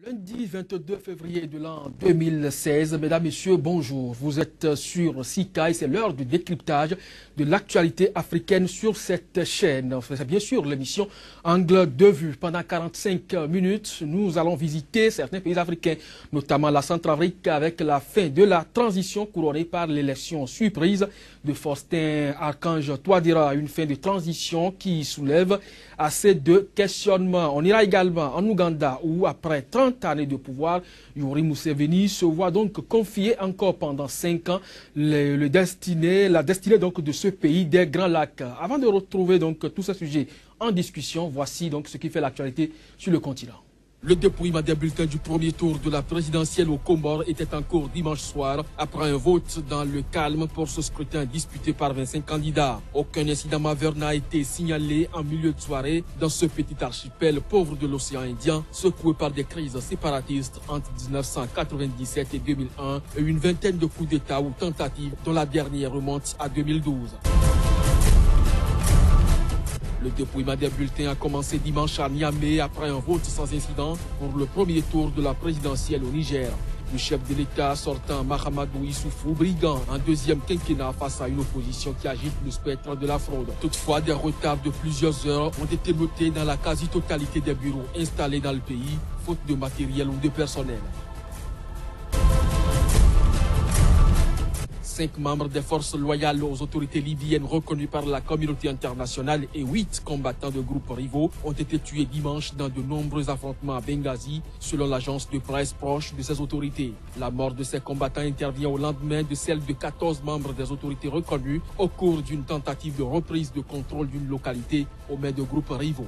Lundi 22 février de l'an 2016, mesdames, messieurs, bonjour. Vous êtes sur Sika et c'est l'heure du décryptage de l'actualité africaine sur cette chaîne. C'est bien sûr l'émission Angle de vue. Pendant 45 minutes, nous allons visiter certains pays africains, notamment la Centrafrique, avec la fin de la transition couronnée par l'élection surprise de Faustin Archange Touadéra. Une fin de transition qui soulève assez de questionnements. On ira également en Ouganda où, après 30 années de pouvoir, Yoweri Museveni se voit donc confier encore pendant 5 ans la destinée donc de ce pays des Grands Lacs. Avant de retrouver donc tous ces sujets en discussion, voici donc ce qui fait l'actualité sur le continent. Le dépouillement des bulletins du premier tour de la présidentielle aux Comores était en cours dimanche soir après un vote dans le calme pour ce scrutin disputé par 25 candidats. Aucun incident majeur n'a été signalé en milieu de soirée dans ce petit archipel pauvre de l'océan Indien, secoué par des crises séparatistes entre 1997 et 2001 et une vingtaine de coups d'État ou tentatives dont la dernière remonte à 2012. Le dépouillement des bulletins a commencé dimanche à Niamey après un vote sans incident pour le premier tour de la présidentielle au Niger. Le chef de l'État sortant Mahamadou Issoufou, brigand en deuxième quinquennat face à une opposition qui agite le spectre de la fraude. Toutefois, des retards de plusieurs heures ont été notés dans la quasi-totalité des bureaux installés dans le pays, faute de matériel ou de personnel. 5 membres des forces loyales aux autorités libyennes reconnues par la communauté internationale et 8 combattants de groupes rivaux ont été tués dimanche dans de nombreux affrontements à Benghazi, selon l'agence de presse proche de ces autorités. La mort de ces combattants intervient au lendemain de celle de 14 membres des autorités reconnues au cours d'une tentative de reprise de contrôle d'une localité aux mains de groupes rivaux.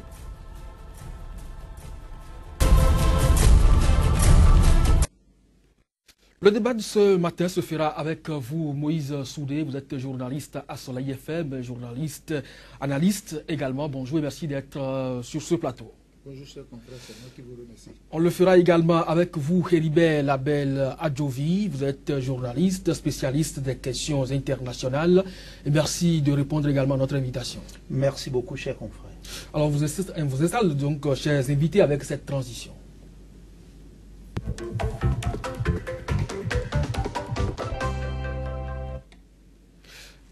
Le débat de ce matin se fera avec vous, Moïse Soudé. Vous êtes journaliste à Soleil FM, journaliste, analyste également. Bonjour et merci d'être sur ce plateau. Bonjour, cher confrère, c'est moi qui vous remercie. On le fera également avec vous, Heribert Label Adjovi. Vous êtes journaliste, spécialiste des questions internationales. Et merci de répondre également à notre invitation. Merci beaucoup, cher confrère. Alors, vous installez donc, chers invités, avec cette transition.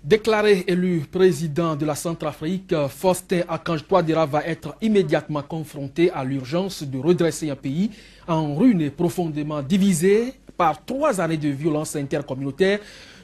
Déclaré élu président de la Centrafrique, Faustin Archange Touadéra va être immédiatement confronté à l'urgence de redresser un pays en ruine et profondément divisé par 3 années de violence intercommunautaire,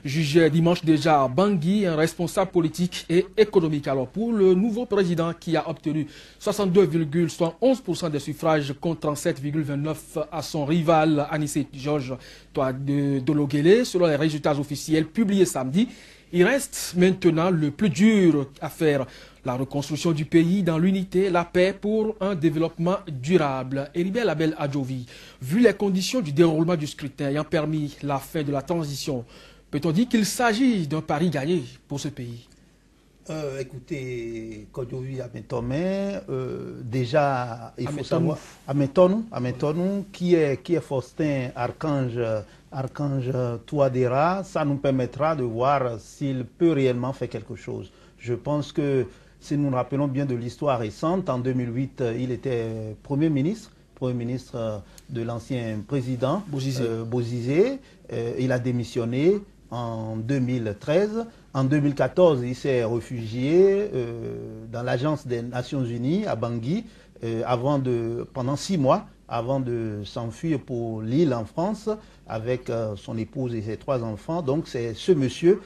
jugé dimanche déjà à Bangui, un responsable politique et économique. Alors pour le nouveau président qui a obtenu 62,11% des suffrages contre 37,29% à son rival Anissé Georges Dologuélé, selon les résultats officiels publiés samedi, il reste maintenant le plus dur à faire, la reconstruction du pays dans l'unité, la paix pour un développement durable. Heribert Label Adjovi, vu les conditions du déroulement du scrutin ayant permis la fin de la transition, peut-on dire qu'il s'agit d'un pari gagné pour ce pays? Écoutez, Kodjovi Ametome, déjà, il faut savoir, Ametonu, qui est Faustin Archange Touadéra, ça nous permettra de voir s'il peut réellement faire quelque chose. Je pense que si nous nous rappelons bien de l'histoire récente, en 2008, il était Premier ministre de l'ancien président Bozizé. Il a démissionné en 2013. En 2014, il s'est réfugié dans l'agence des Nations Unies à Bangui pendant 6 mois avant de s'enfuir pour l'île en France avec son épouse et ses 3 enfants. Donc c'est ce monsieur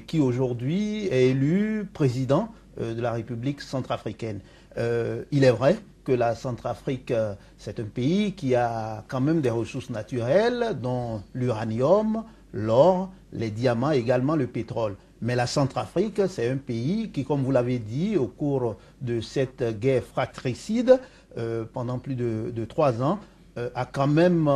qui aujourd'hui est élu président de la République centrafricaine. Il est vrai que la Centrafrique, c'est un pays qui a quand même des ressources naturelles, dont l'uranium, l'or, les diamants, également le pétrole. Mais la Centrafrique, c'est un pays qui, comme vous l'avez dit, au cours de cette guerre fratricide, pendant plus de 3 ans, a quand même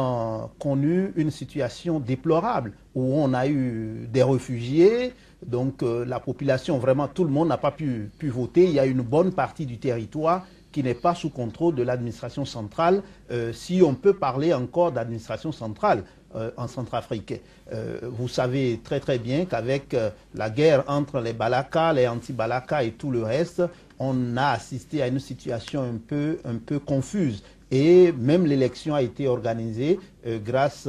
connu une situation déplorable, où on a eu des réfugiés, donc la population, vraiment tout le monde n'a pas pu voter. Il y a une bonne partie du territoire qui n'est pas sous contrôle de l'administration centrale, si on peut parler encore d'administration centrale en Centrafrique. Vous savez très très bien qu'avec la guerre entre les Balaka, les anti-Balaka et tout le reste, on a assisté à une situation un peu confuse. Et même l'élection a été organisée grâce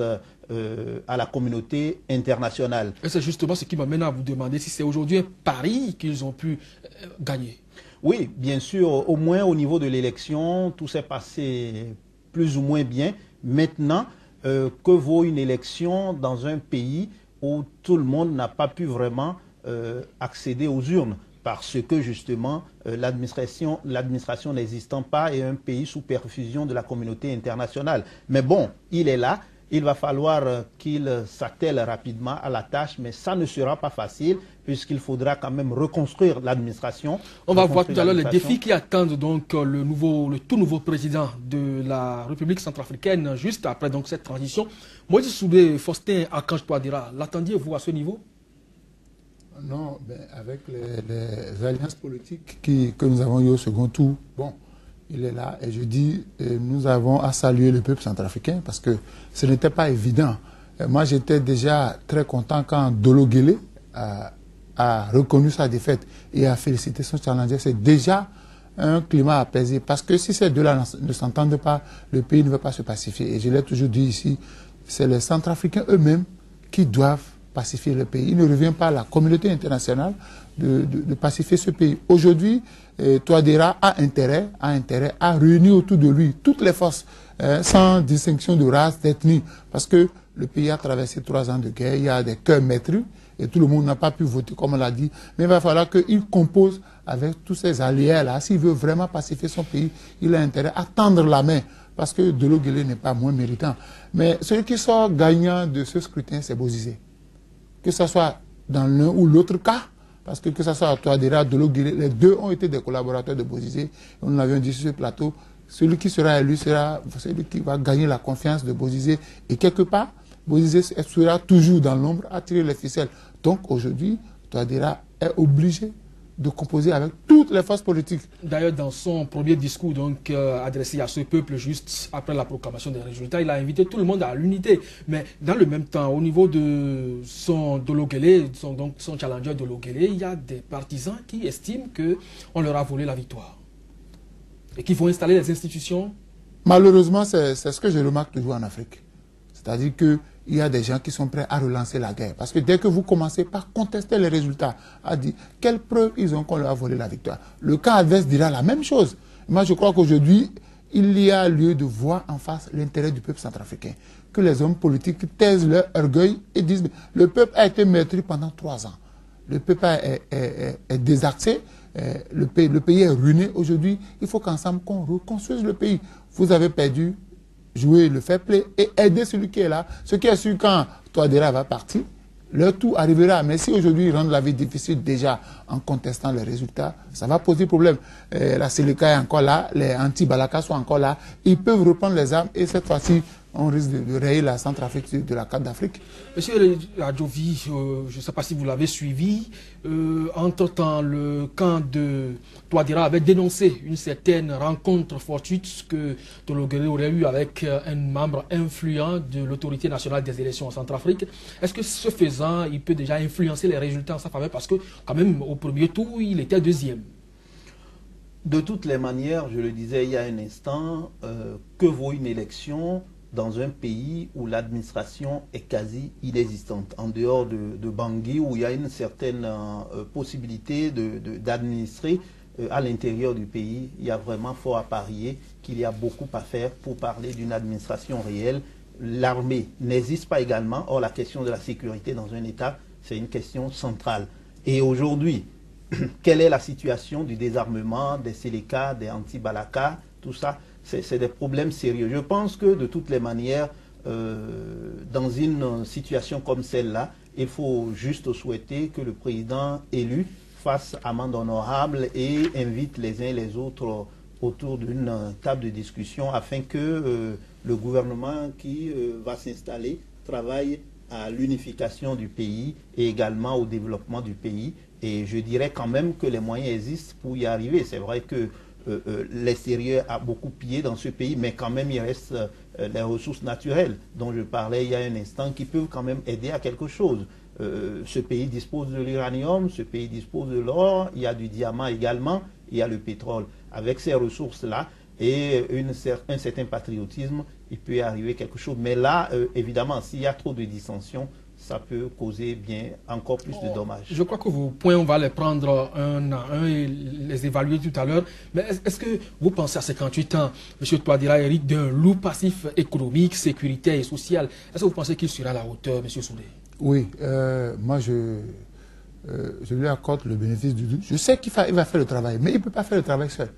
à la communauté internationale. Et c'est justement ce qui m'amène à vous demander si c'est aujourd'hui un pari qu'ils ont pu gagner. Oui, bien sûr, au moins au niveau de l'élection, tout s'est passé plus ou moins bien. Maintenant, que vaut une élection dans un pays où tout le monde n'a pas pu vraiment accéder aux urnes? Parce que justement, l'administration n'existant pas est un pays sous perfusion de la communauté internationale. Mais bon, il est là. Il va falloir qu'il s'attelle rapidement à la tâche, mais ça ne sera pas facile puisqu'il faudra quand même reconstruire l'administration. On va voir tout à l'heure les défis qui attendent donc le tout nouveau président de la République centrafricaine juste après donc cette transition. Moïse Soubé, Faustin Archange Touadéra, l'attendiez-vous à ce niveau? Non, ben, avec les alliances politiques que nous avons eues au second tour, bon, il est là et je dis, nous avons à saluer le peuple centrafricain parce que ce n'était pas évident. Moi, j'étais déjà très content quand Dolo Guelleh a reconnu sa défaite et a félicité son challenger. C'est déjà un climat apaisé parce que si ces deux-là ne s'entendent pas, le pays ne va pas se pacifier. Et je l'ai toujours dit ici, c'est les Centrafricains eux-mêmes qui doivent pacifier le pays. Il ne revient pas à la communauté internationale de pacifier ce pays. Aujourd'hui, Touadéra a intérêt à réunir autour de lui toutes les forces, sans distinction de race, d'ethnie, parce que le pays a traversé 3 ans de guerre, il y a des cœurs meurtris, et tout le monde n'a pas pu voter comme on l'a dit, mais il va falloir qu'il compose avec tous ces alliés-là. S'il veut vraiment pacifier son pays, il a intérêt à tendre la main, parce que Dolo Guelleh n'est pas moins méritant. Mais celui qui sort gagnant de ce scrutin, c'est Bozizé. Que ce soit dans l'un ou l'autre cas, parce que ce soit à Touadéra, Dolo Guelleh, les deux ont été des collaborateurs de Bozizé. On l'avait dit sur ce plateau, celui qui sera élu sera celui qui va gagner la confiance de Bozizé. Et quelque part, Bozizé sera toujours dans l'ombre à tirer les ficelles. Donc aujourd'hui, Touadéra est obligé de composer avec toutes les forces politiques. D'ailleurs, dans son premier discours donc, adressé à ce peuple juste après la proclamation des résultats, il a invité tout le monde à l'unité. Mais dans le même temps, au niveau de son Dolo Guelleh, son challenger Dolo Guelleh, il y a des partisans qui estiment qu'on leur a volé la victoire et qui vont installer les institutions. Malheureusement, c'est ce que je remarque toujours en Afrique. C'est-à-dire qu'il y a des gens qui sont prêts à relancer la guerre. Parce que dès que vous commencez par contester les résultats, à dire quelles preuves ils ont qu'on leur a volé la victoire, le camp adverse dira la même chose. Moi, je crois qu'aujourd'hui, il y a lieu de voir en face l'intérêt du peuple centrafricain. Que les hommes politiques taisent leur orgueil et disent le peuple a été meurtri pendant 3 ans. Le peuple est désaxé. Le pays est ruiné. Aujourd'hui, il faut qu'ensemble, qu'on reconstruise le pays. Vous avez perdu. Jouer le fair play et aider celui qui est là. Ce qui est sûr, quand Touadéra va partir, leur tour arrivera. Mais si aujourd'hui ils rendent la vie difficile déjà en contestant les résultats, ça va poser problème. La Séléka est encore là, les anti-Balaka sont encore là. Ils peuvent reprendre les armes et cette fois-ci, on risque de rayer la Centrafrique de la carte d'Afrique. Monsieur Adjovi, je ne sais pas si vous l'avez suivi, entre-temps, le camp de Touadéra avait dénoncé une certaine rencontre fortuite que Dolo Guelleh aurait eue avec un membre influent de l'autorité nationale des élections en Centrafrique. Est-ce que ce faisant, il peut déjà influencer les résultats en sa faveur? Parce que quand même, au premier tour, il était deuxième. De toutes les manières, je le disais il y a un instant, que vaut une élection dans un pays où l'administration est quasi inexistante, en dehors de Bangui, où il y a une certaine possibilité d'administrer à l'intérieur du pays. Il y a vraiment fort à parier qu'il y a beaucoup à faire pour parler d'une administration réelle. L'armée n'existe pas également. Or, la question de la sécurité dans un État, c'est une question centrale. Et aujourd'hui, quelle est la situation du désarmement des Séléka, des anti-Balaka, tout ça? C'est des problèmes sérieux. Je pense que de toutes les manières, dans une situation comme celle-là, il faut juste souhaiter que le président élu fasse amende honorable et invite les uns et les autres autour d'une table de discussion afin que le gouvernement qui va s'installer travaille à l'unification du pays et également au développement du pays. Et je dirais quand même que les moyens existent pour y arriver. C'est vrai que l'extérieur a beaucoup pillé dans ce pays, mais quand même il reste les ressources naturelles dont je parlais il y a un instant qui peuvent quand même aider à quelque chose. Ce pays dispose de l'uranium, ce pays dispose de l'or, il y a du diamant également, il y a le pétrole. Avec ces ressources-là, et un certain patriotisme, il peut y arriver quelque chose. Mais là, évidemment, s'il y a trop de dissensions, ça peut causer bien encore plus de dommages. Je crois que vos points, on va les prendre un à un et les évaluer tout à l'heure. Mais est-ce que vous pensez à 58 ans, M. Touadéra hérite d'un lourd passif économique, sécuritaire et social? Est-ce que vous pensez qu'il sera à la hauteur, M. Soudé? Oui, moi je lui accorde le bénéfice du doute. Je sais qu'il va faire le travail, mais il ne peut pas faire le travail seul.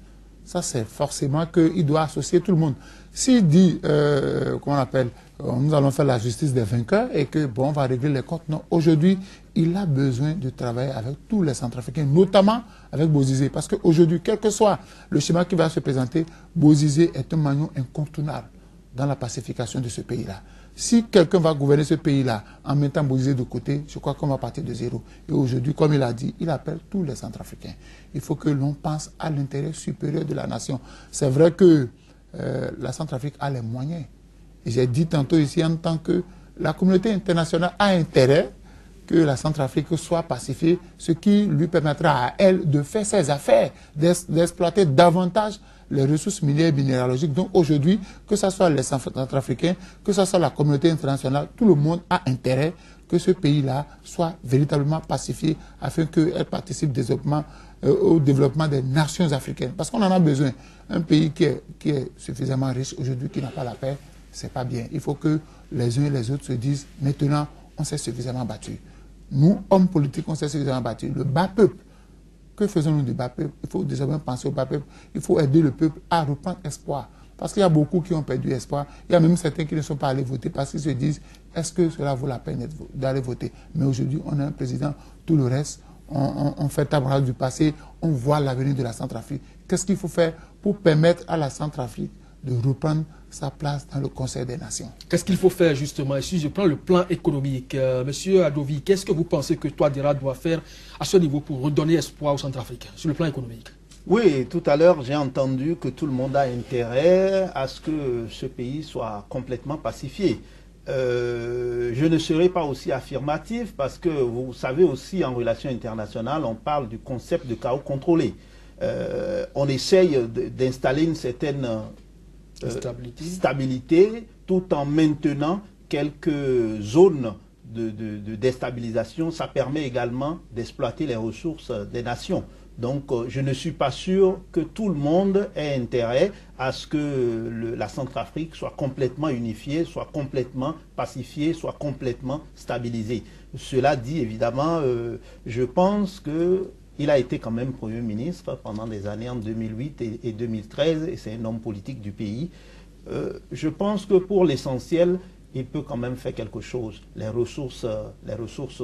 Ça, c'est forcément qu'il doit associer tout le monde. S'il dit, comment on appelle, nous allons faire la justice des vainqueurs et que, bon, on va régler les comptes. Non, aujourd'hui, il a besoin de travailler avec tous les Centrafricains, notamment avec Bozizé. Parce qu'aujourd'hui, quel que soit le schéma qui va se présenter, Bozizé est un maillon incontournable dans la pacification de ce pays-là. Si quelqu'un va gouverner ce pays-là en mettant Bozizé de côté, je crois qu'on va partir de zéro. Et aujourd'hui, comme il a dit, il appelle tous les Centrafricains. Il faut que l'on pense à l'intérêt supérieur de la nation. C'est vrai que la Centrafrique a les moyens. Et j'ai dit tantôt ici en tant que la communauté internationale a intérêt que la Centrafrique soit pacifiée, ce qui lui permettra à elle de faire ses affaires, d'exploiter davantage les ressources minières et minéralogiques. Donc aujourd'hui, que ce soit les Centrafricains, que ce soit la communauté internationale, tout le monde a intérêt que ce pays-là soit véritablement pacifié afin qu'elle participe au développement des nations africaines. Parce qu'on en a besoin. Un pays qui est suffisamment riche aujourd'hui, qui n'a pas la paix, c'est pas bien. Il faut que les uns et les autres se disent, maintenant, on s'est suffisamment battu. Nous, hommes politiques, on s'est suffisamment battu. Le bas peuple, que faisons-nous du bas peuple? Il faut désormais penser au bas peuple. Il faut aider le peuple à reprendre espoir. Parce qu'il y a beaucoup qui ont perdu espoir. Il y a même certains qui ne sont pas allés voter parce qu'ils se disent, est-ce que cela vaut la peine d'aller voter? Mais aujourd'hui, on a un président, tout le reste, on fait table rase du passé, on voit l'avenir de la Centrafrique. Qu'est-ce qu'il faut faire pour permettre à la Centrafrique de reprendre sa place dans le Conseil des Nations? Qu'est-ce qu'il faut faire justement? Et si je prends le plan économique, Monsieur Adovi, qu'est-ce que vous pensez que Touadéra doit faire à ce niveau pour redonner espoir aux Centrafricains sur le plan économique? Oui, tout à l'heure, j'ai entendu que tout le monde a intérêt à ce que ce pays soit complètement pacifié. Je ne serai pas aussi affirmatif parce que vous savez aussi en relations internationales, on parle du concept de chaos contrôlé. On essaye d'installer une certaine stabilité tout en maintenant quelques zones de déstabilisation. Ça permet également d'exploiter les ressources des nations. Donc, je ne suis pas sûr que tout le monde ait intérêt à ce que la Centrafrique soit complètement unifiée, soit complètement pacifiée, soit complètement stabilisée. Cela dit, évidemment, je pense qu'il a été quand même Premier ministre pendant des années en 2008 et 2013, et c'est un homme politique du pays. Je pense que pour l'essentiel, il peut quand même faire quelque chose. Les ressources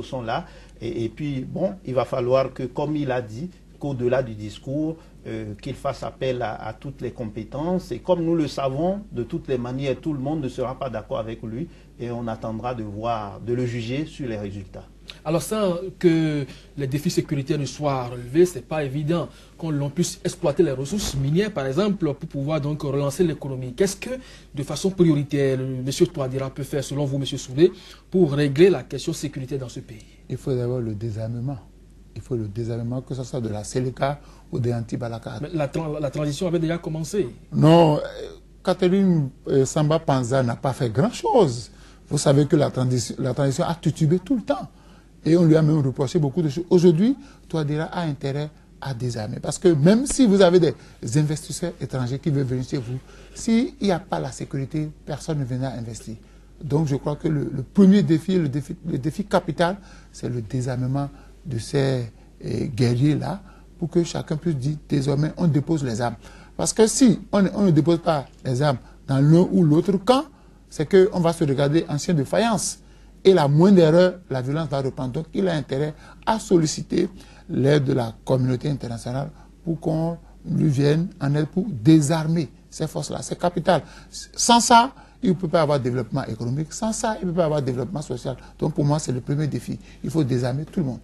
sont là. Et puis, bon, il va falloir que, comme il a dit, qu'au-delà du discours, qu'il fasse appel à toutes les compétences. Et comme nous le savons, de toutes les manières, tout le monde ne sera pas d'accord avec lui et on attendra de le juger sur les résultats. Alors, sans que les défis sécuritaires ne soient relevés, ce n'est pas évident qu'on puisse exploiter les ressources minières, par exemple, pour pouvoir donc relancer l'économie. Qu'est-ce que, de façon prioritaire, M. Touadéra peut faire, selon vous, M. Soudé, pour régler la question sécuritaire dans ce pays? Il faut d'abord le désarmement. Il faut le désarmement, que ce soit de la Séléka ou des Anti-Balaka. Mais la transition avait déjà commencé. Non, Catherine Samba Panza n'a pas fait grand-chose. Vous savez que la transition a titubé tout le temps. Et on lui a même reproché beaucoup de choses. Aujourd'hui, Touadéra a intérêt à désarmer. Parce que même si vous avez des investisseurs étrangers qui veulent venir chez vous, s'il n'y a pas la sécurité, personne ne viendra investir. Donc je crois que le premier défi, le défi capital, c'est le désarmement de ces guerriers-là, pour que chacun puisse dire, désormais, on dépose les armes. Parce que si on ne dépose pas les armes dans l'un ou l'autre camp, c'est qu'on va se regarder en chien de faïence. Et la moindre erreur, la violence va reprendre. Donc il a intérêt à solliciter l'aide de la communauté internationale pour qu'on lui vienne en aide pour désarmer ces forces-là. C'est capital. Sans ça, il ne peut pas avoir développement économique. Sans ça, il ne peut pas avoir développement social. Donc pour moi, c'est le premier défi. Il faut désarmer tout le monde.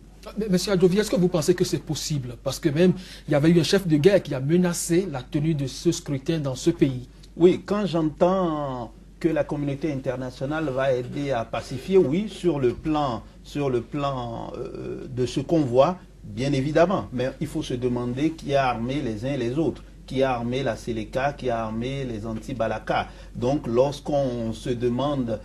Monsieur Adovi, est-ce que vous pensez que c'est possible? Parce que même, il y avait eu un chef de guerre qui a menacé la tenue de ce scrutin dans ce pays. Oui, quand j'entends que la communauté internationale va aider à pacifier, oui, sur le plan de ce convoi, bien évidemment. Mais il faut se demander qui a armé les uns et les autres. qui a armé la Séléka, qui a armé les anti-Balaka. Donc lorsqu'on se demande,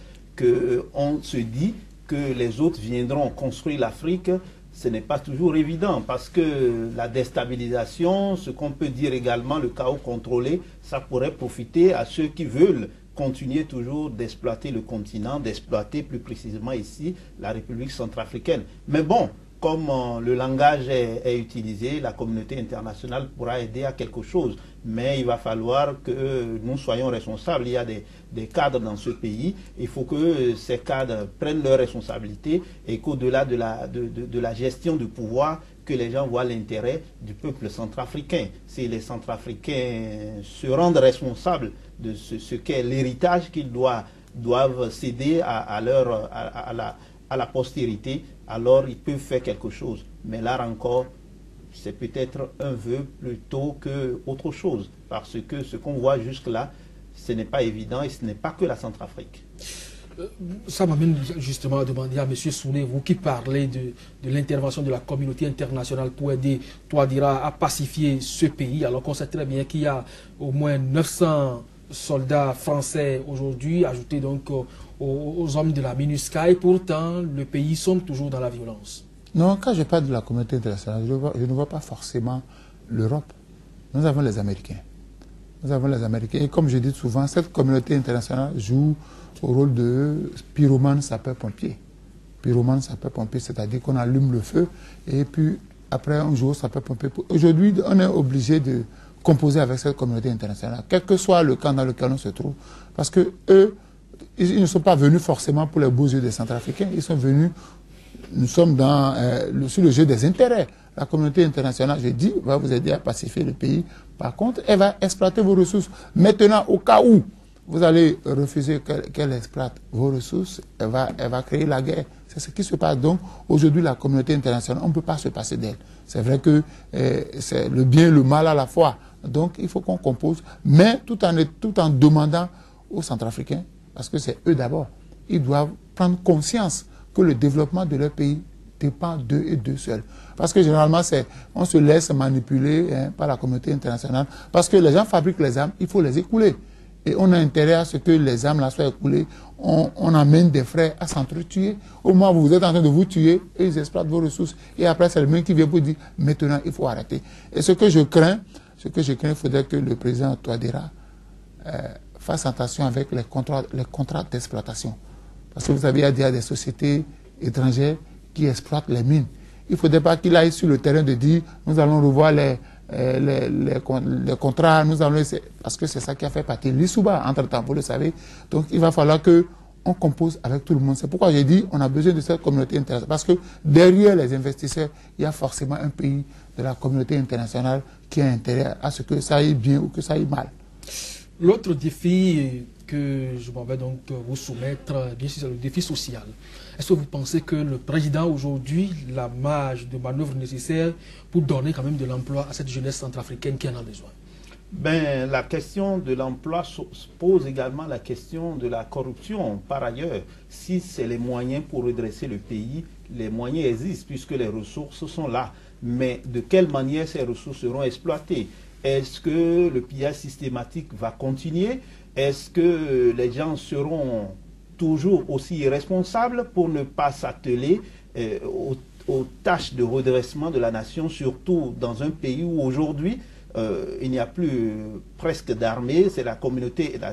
on se dit que les autres viendront construire l'Afrique, ce n'est pas toujours évident parce que la déstabilisation, ce qu'on peut dire également, le chaos contrôlé, ça pourrait profiter à ceux qui veulent continuer toujours d'exploiter le continent, d'exploiter plus précisément ici la République centrafricaine. Mais bon, comme le langage est utilisé, la communauté internationale pourra aider à quelque chose. Mais il va falloir que nous soyons responsables. Il y a des cadres dans ce pays. Il faut que ces cadres prennent leurs responsabilités et qu'au-delà de la gestion du pouvoir, que les gens voient l'intérêt du peuple centrafricain. Si les Centrafricains se rendent responsables de ce qu'est l'héritage qu'ils doivent céder à la postérité, alors ils peuvent faire quelque chose. Mais là encore, c'est peut-être un vœu plutôt qu'autre chose. Parce que ce qu'on voit jusque-là, ce n'est pas évident et ce n'est pas que la Centrafrique. Ça m'amène justement à demander à M. Soulé, vous qui parlez de l'intervention de la communauté internationale pour aider Touadéra à pacifier ce pays, alors qu'on sait très bien qu'il y a au moins 900 soldats français aujourd'hui, ajoutés donc aux hommes de la MINUSCA, et pourtant le pays sommes toujours dans la violence. Non, quand je parle de la communauté internationale, je ne vois pas forcément l'Europe. Nous avons les Américains. Nous avons les Américains. Et comme je dis souvent, cette communauté internationale joue au rôle de pyromane sapeur-pompier. Pyromane sapeur-pompier, c'est-à-dire qu'on allume le feu et puis après un jour sapeur-pompier. Aujourd'hui, on est obligé de composer avec cette communauté internationale, quel que soit le camp dans lequel on se trouve, parce que eux, ils ne sont pas venus forcément pour les beaux yeux des Centrafricains, ils sont venus, nous sommes sur le jeu des intérêts. La communauté internationale, je dis, va vous aider à pacifier le pays. Par contre, elle va exploiter vos ressources. Maintenant, au cas où vous allez refuser qu'elle exploite vos ressources, elle va créer la guerre. C'est ce qui se passe. Donc, aujourd'hui, la communauté internationale, on ne peut pas se passer d'elle. C'est vrai que c'est le bien et le mal à la fois. Donc, il faut qu'on compose, mais tout en demandant aux Centrafricains, parce que c'est eux d'abord, ils doivent prendre conscience que le développement de leur pays dépend d'eux et d'eux seuls. Parce que généralement, on se laisse manipuler par la communauté internationale. Parce que les gens fabriquent les armes, il faut les écouler. Et on a intérêt à ce que les armes là soient écoulées. On amène des frères à s'entretuer. Au moment où vous êtes en train de vous tuer, et ils exploitent vos ressources. Et après, c'est le même qui vient pour dire, maintenant, il faut arrêter. Et ce que je crains, il faudrait que le président Touadéra fasse attention avec les contrats d'exploitation. Parce que vous savez, il y a des sociétés étrangères qui exploitent les mines. Il ne faudrait pas qu'il aille sur le terrain de dire, nous allons revoir les contrats, parce que c'est ça qui a fait partir l'Issouba entre-temps, vous le savez. Donc, il va falloir qu'on compose avec tout le monde. C'est pourquoi j'ai dit, on a besoin de cette communauté internationale. Parce que derrière les investisseurs, il y a forcément un pays de la communauté internationale qui a intérêt à ce que ça aille bien ou que ça aille mal. L'autre défi que je m'en vais donc vous soumettre, bien sûr, c'est le défi social. Est-ce que vous pensez que le président aujourd'hui, la marge de manœuvre nécessaire pour donner quand même de l'emploi à cette jeunesse centrafricaine qui en a besoin? Ben, la question de l'emploi pose également la question de la corruption. Par ailleurs, si c'est les moyens pour redresser le pays, les moyens existent puisque les ressources sont là. Mais de quelle manière ces ressources seront exploitées? Est-ce que le pillage systématique va continuer? Est-ce que les gens seront toujours aussi irresponsables pour ne pas s'atteler aux tâches de redressement de la nation, surtout dans un pays où aujourd'hui il n'y a plus presque d'armée, c'est la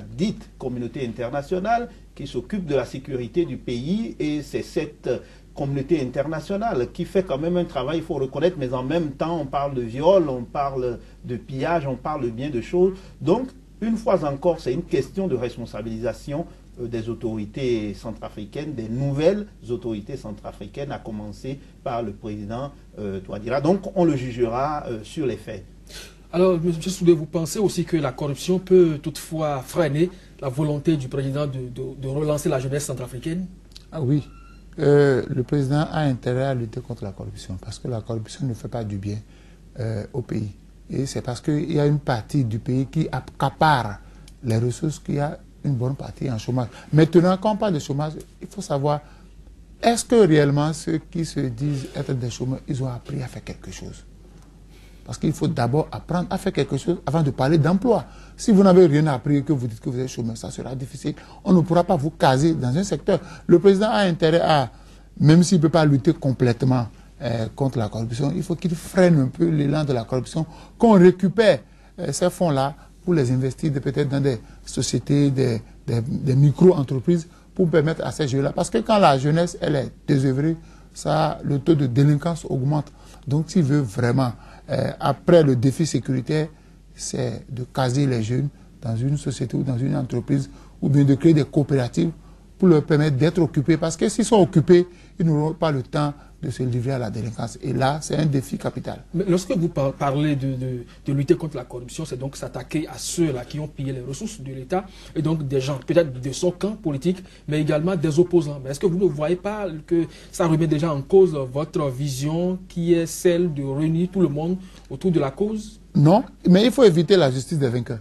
dite communauté internationale qui s'occupe de la sécurité du pays, et c'est cette communauté internationale qui fait quand même un travail, il faut reconnaître, mais en même temps on parle de viol, on parle de pillage, on parle bien de choses. Donc, une fois encore, c'est une question de responsabilisation des autorités centrafricaines, des nouvelles autorités centrafricaines, à commencer par le président Touadéra. Donc, on le jugera sur les faits. Alors, M. Soulé, vous pensez aussi que la corruption peut toutefois freiner la volonté du président de relancer la jeunesse centrafricaine? Ah oui. Le président a intérêt à lutter contre la corruption, parce que la corruption ne fait pas du bien au pays. Et c'est parce qu'il y a une partie du pays qui accapare les ressources qu'il y a une bonne partie en chômage. Maintenant, quand on parle de chômage, il faut savoir, est-ce que réellement ceux qui se disent être des chômeurs, ils ont appris à faire quelque chose? Parce qu'il faut d'abord apprendre à faire quelque chose avant de parler d'emploi. Si vous n'avez rien appris et que vous dites que vous êtes chômeur, ça sera difficile. On ne pourra pas vous caser dans un secteur. Le président a intérêt à, même s'il ne peut pas lutter complètement contre la corruption, il faut qu'il freine un peu l'élan de la corruption, qu'on récupère ces fonds-là pour les investir peut-être dans des sociétés, des micro-entreprises pour permettre à ces jeunes-là. Parce que quand la jeunesse, elle est désœuvrée, le taux de délinquance augmente. Donc s'il veut vraiment, après le défi sécuritaire, c'est de caser les jeunes dans une société ou dans une entreprise ou bien de créer des coopératives pour leur permettre d'être occupés. Parce que s'ils sont occupés, ils n'auront pas le temps de se livrer à la délinquance. Et là, c'est un défi capital. Mais lorsque vous parlez de lutter contre la corruption, c'est donc s'attaquer à ceux-là qui ont pillé les ressources de l'État et donc des gens, peut-être de son camp politique, mais également des opposants. Mais est-ce que vous ne voyez pas que ça remet déjà en cause votre vision qui est celle de réunir tout le monde autour de la cause? Non, mais il faut éviter la justice des vainqueurs.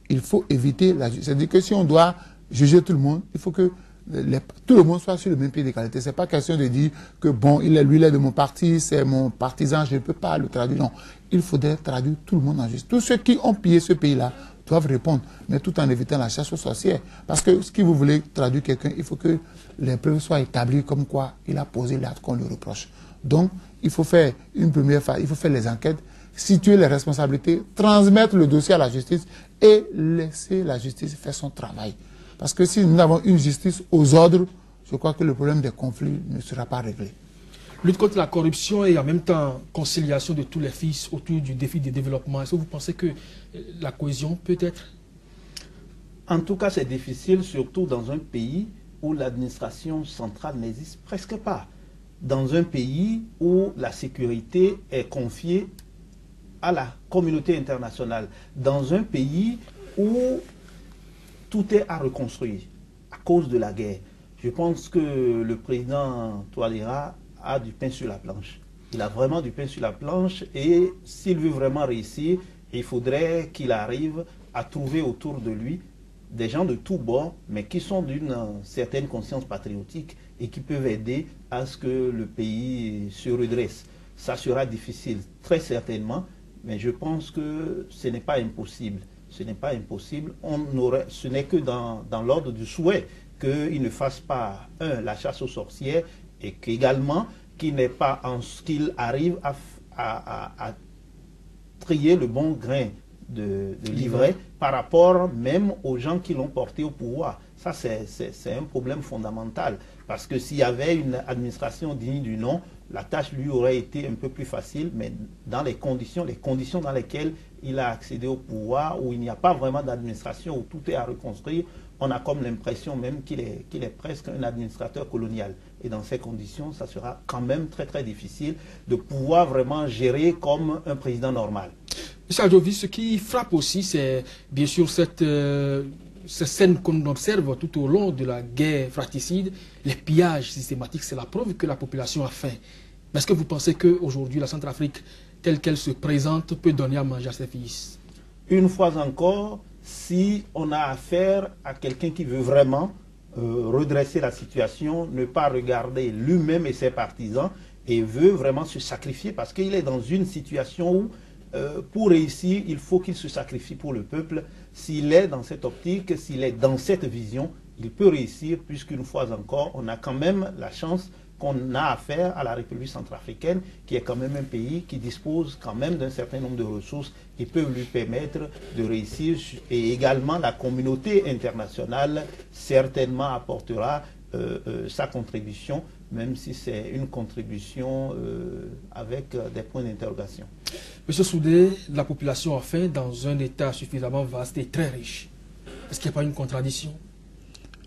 Il faut éviter la justice. C'est-à-dire que si on doit juger tout le monde, il faut que tout le monde soit sur le même pied d'égalité. Ce n'est pas question de dire que bon, lui il est de mon parti, c'est mon partisan, je ne peux pas le traduire. Non, il faudrait traduire tout le monde en justice. Tous ceux qui ont pillé ce pays-là doivent répondre, mais tout en évitant la chasse aux sorcières. Parce que si vous voulez traduire quelqu'un, il faut que les preuves soient établies comme quoi il a posé l'acte qu'on lui reproche. Donc, il faut faire une première phase, il faut faire les enquêtes, situer les responsabilités, transmettre le dossier à la justice et laisser la justice faire son travail. Parce que si nous avons une justice aux ordres, je crois que le problème des conflits ne sera pas réglé. Lutte contre la corruption et en même temps conciliation de tous les fils autour du défi du développement. Est-ce que vous pensez que la cohésion peut être? En tout cas, c'est difficile, surtout dans un pays où l'administration centrale n'existe presque pas. Dans un pays où la sécurité est confiée à la communauté internationale. Dans un pays où tout est à reconstruire à cause de la guerre. Je pense que le président Touadéra a du pain sur la planche. Il a vraiment du pain sur la planche et s'il veut vraiment réussir, il faudrait qu'il arrive à trouver autour de lui des gens de tous bords, mais qui sont d'une certaine conscience patriotique et qui peuvent aider à ce que le pays se redresse. Ça sera difficile, très certainement, mais je pense que ce n'est pas impossible. Ce n'est pas impossible. Ce n'est que dans l'ordre du souhait qu'il ne fasse pas, la chasse aux sorcières et qu'également qu'il arrive à trier le bon grain de livret par rapport même aux gens qui l'ont porté au pouvoir. Ça, c'est un problème fondamental. Parce que s'il y avait une administration digne du nom, la tâche lui aurait été un peu plus facile, mais dans les conditions dans lesquelles il a accédé au pouvoir, où il n'y a pas vraiment d'administration, où tout est à reconstruire, on a comme l'impression même qu'il est presque un administrateur colonial. Et dans ces conditions, ça sera quand même très très difficile de pouvoir vraiment gérer comme un président normal. Michel Jovis, ce qui frappe aussi, c'est bien sûr cette scène qu'on observe tout au long de la guerre fratricide, les pillages systématiques, c'est la preuve que la population a faim. Mais est-ce que vous pensez qu'aujourd'hui, la Centrafrique, telle qu'elle se présente, peut donner à manger à ses fils? Une fois encore, si on a affaire à quelqu'un qui veut vraiment redresser la situation, ne pas regarder lui-même et ses partisans, et veut vraiment se sacrifier, parce qu'il est dans une situation où pour réussir, il faut qu'il se sacrifie pour le peuple. S'il est dans cette optique, s'il est dans cette vision, il peut réussir, puisqu'une fois encore, on a quand même la chance qu'on a affaire à la République centrafricaine, qui est quand même un pays qui dispose quand même d'un certain nombre de ressources qui peuvent lui permettre de réussir. Et également, la communauté internationale certainement apportera sa contribution, même si c'est une contribution avec des points d'interrogation. Monsieur Soudé, la population a faim dans un État suffisamment vaste et très riche. Est-ce qu'il n'y a pas une contradiction?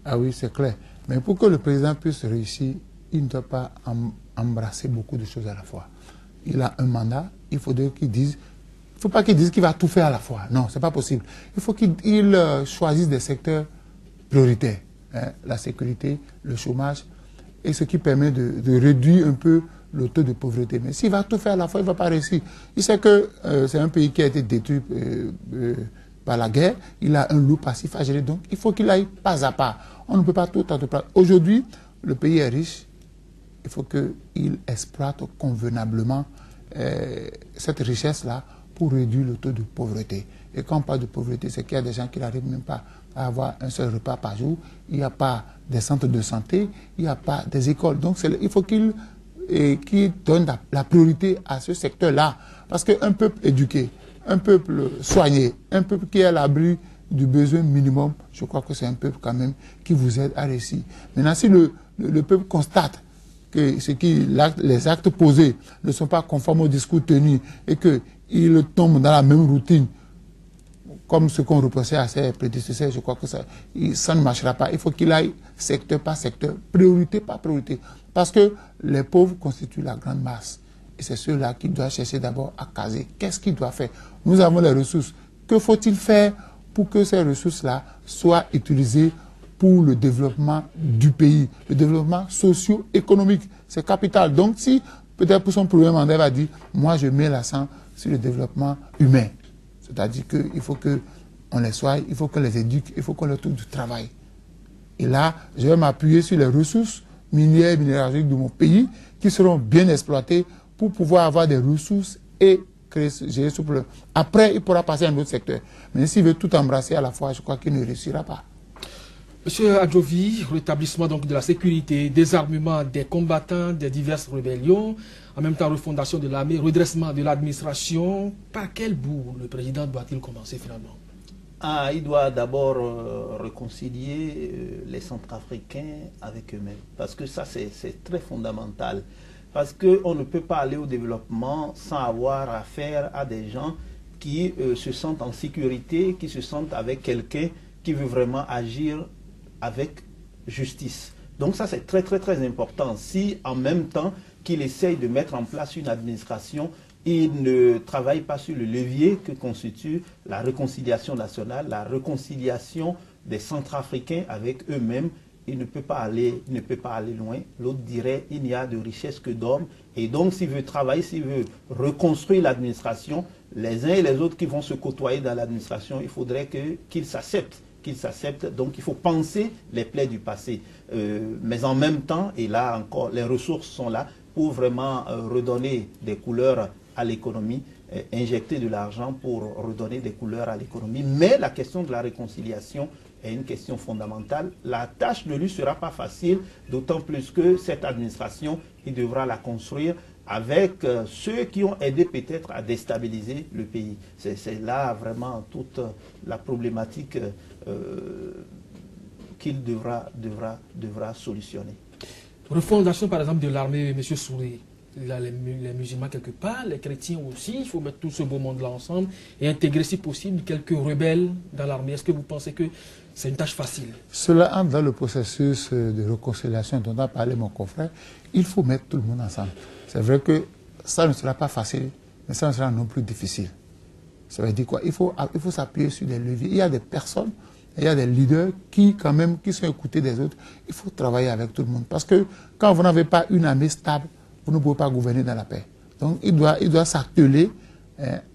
Ah oui, c'est clair. Mais pour que le président puisse réussir, il ne doit pas embrasser beaucoup de choses à la fois. Il a un mandat, il faudrait qu'il dise, il ne faut pas qu'il dise qu'il va tout faire à la fois. Non, ce n'est pas possible. Il faut qu'il choisisse des secteurs prioritaires. Hein, la sécurité, le chômage, et ce qui permet de réduire un peu le taux de pauvreté. Mais s'il va tout faire à la fois, il ne va pas réussir. Il sait que c'est un pays qui a été détruit par la guerre. Il a un lot passif à gérer. Donc, il faut qu'il aille pas à pas. On ne peut pas tout entreprendre. Aujourd'hui, le pays est riche. Il faut qu'il exploite convenablement cette richesse-là pour réduire le taux de pauvreté. Et quand on parle de pauvreté, c'est qu'il y a des gens qui n'arrivent même pas à avoir un seul repas par jour. Il n'y a pas des centres de santé, il n'y a pas des écoles. Donc il faut qu'ils donnent la priorité à ce secteur-là. Parce qu'un peuple éduqué, un peuple soigné, un peuple qui est à l'abri du besoin minimum, je crois que c'est un peuple quand même qui vous aide à réussir. Maintenant, si le peuple constate que les actes posés ne sont pas conformes au discours tenu et qu'il tombe dans la même routine, comme ce qu'on reprochait à ses prédécesseurs, je crois que ça ne marchera pas. Il faut qu'il aille secteur par secteur, priorité par priorité. Parce que les pauvres constituent la grande masse. Et c'est ceux-là qui doivent chercher d'abord à caser. Qu'est-ce qu'ils doivent faire? Nous avons les ressources. Que faut-il faire pour que ces ressources-là soient utilisées pour le développement du pays, le développement socio-économique? C'est capital. Donc si, peut-être pour son premier mandat, il va dire, moi je mets l'accent sur le développement humain. C'est-à-dire qu'il faut qu'on les soigne, il faut qu'on les éduque, il faut qu'on leur trouve du travail. Et là, je vais m'appuyer sur les ressources minières et minéralogiques de mon pays qui seront bien exploitées pour pouvoir avoir des ressources et gérer ce problème. Après, il pourra passer à un autre secteur. Mais s'il veut tout embrasser à la fois, je crois qu'il ne réussira pas. Monsieur Adjovi, rétablissement donc de la sécurité, désarmement des combattants des diverses rébellions, en même temps refondation de l'armée, redressement de l'administration, par quel bout le président doit-il commencer finalement? Il doit d'abord réconcilier les Centrafricains avec eux-mêmes, parce que ça c'est très fondamental. Parce qu'on ne peut pas aller au développement sans avoir affaire à des gens qui se sentent en sécurité, qui se sentent avec quelqu'un qui veut vraiment agir avec justice. Donc ça c'est très très très important. Si en même temps qu'il essaye de mettre en place une administration, il ne travaille pas sur le levier que constitue la réconciliation nationale, la réconciliation des Centrafricains avec eux-mêmes, il ne peut pas aller loin. L'autre dirait, il n'y a de richesse que d'hommes. Et donc, s'il veut travailler, s'il veut reconstruire l'administration, les uns et les autres qui vont se côtoyer dans l'administration, il faudrait qu'ils s'acceptent. Donc, il faut penser les plaies du passé. Mais en même temps, et là encore, les ressources sont là pour vraiment redonner des couleurs à l'économie, injecter de l'argent pour redonner des couleurs à l'économie. Mais la question de la réconciliation est une question fondamentale. La tâche ne lui sera pas facile, d'autant plus que cette administration, il devra la construire avec ceux qui ont aidé peut-être à déstabiliser le pays. C'est là vraiment toute la problématique qu'il devra solutionner. Refondation par exemple de l'armée, M. Souré. Il y a les musulmans quelque part, les chrétiens aussi, il faut mettre tout ce beau monde-là ensemble et intégrer si possible quelques rebelles dans l'armée. Est-ce que vous pensez que c'est une tâche facile? Cela entre dans le processus de réconciliation dont a parlé mon confrère. Il faut mettre tout le monde ensemble. C'est vrai que ça ne sera pas facile, mais ça ne sera non plus difficile. Ça veut dire quoi? Il faut s'appuyer sur des leviers. Il y a des personnes, il y a des leaders qui sont écoutés des autres. Il faut travailler avec tout le monde. Parce que quand vous n'avez pas une armée stable, vous ne pouvez pas gouverner dans la paix. Donc, il doit s'atteler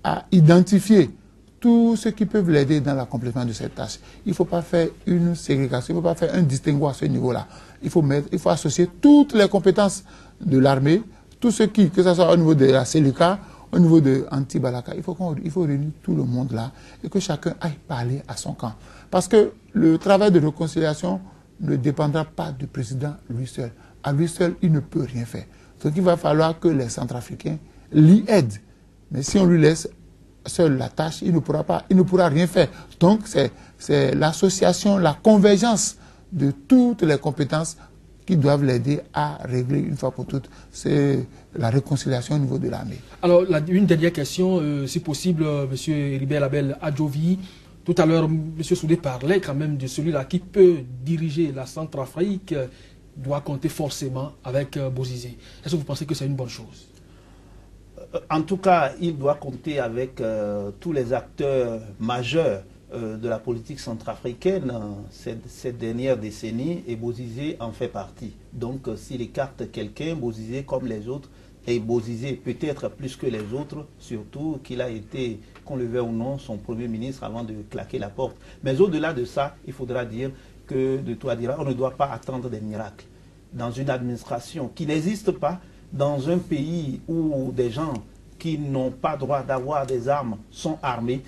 à identifier tous ceux qui peuvent l'aider dans l'accomplissement de cette tâche. Il ne faut pas faire une ségrégation, il ne faut pas faire un distinguo à ce niveau-là. Il faut associer toutes les compétences de l'armée, tous ceux que ce soit au niveau de la CELICA, au niveau de Anti-Balaka, il faut réunir tout le monde là et que chacun aille parler à son camp. Parce que le travail de réconciliation ne dépendra pas du président lui seul. À lui seul, il ne peut rien faire. Donc il va falloir que les Centrafricains l'y aident. Mais si on lui laisse seul la tâche, il ne pourra rien faire. Donc c'est l'association, la convergence de toutes les compétences qui doivent l'aider à régler une fois pour toutes. C'est la réconciliation au niveau de l'armée. Alors une dernière question, si possible, M. Heribert Abel Adjovi. Tout à l'heure, M. Soudé parlait quand même de celui-là qui peut diriger la Centrafrique, doit compter forcément avec Bozizé. Est-ce que vous pensez que c'est une bonne chose? En tout cas, il doit compter avec tous les acteurs majeurs de la politique centrafricaine cette dernière décennie, et Bozizé en fait partie. Donc s'il écarte quelqu'un, Bozizé comme les autres, et Bozizé peut-être plus que les autres, surtout qu'il a été, qu'on le veuille ou non, son premier ministre avant de claquer la porte. Mais au-delà de ça, il faudra dire que de Touadéra, on ne doit pas attendre des miracles. Dans une administration qui n'existe pas, dans un pays où des gens qui n'ont pas droit d'avoir des armes sont armés,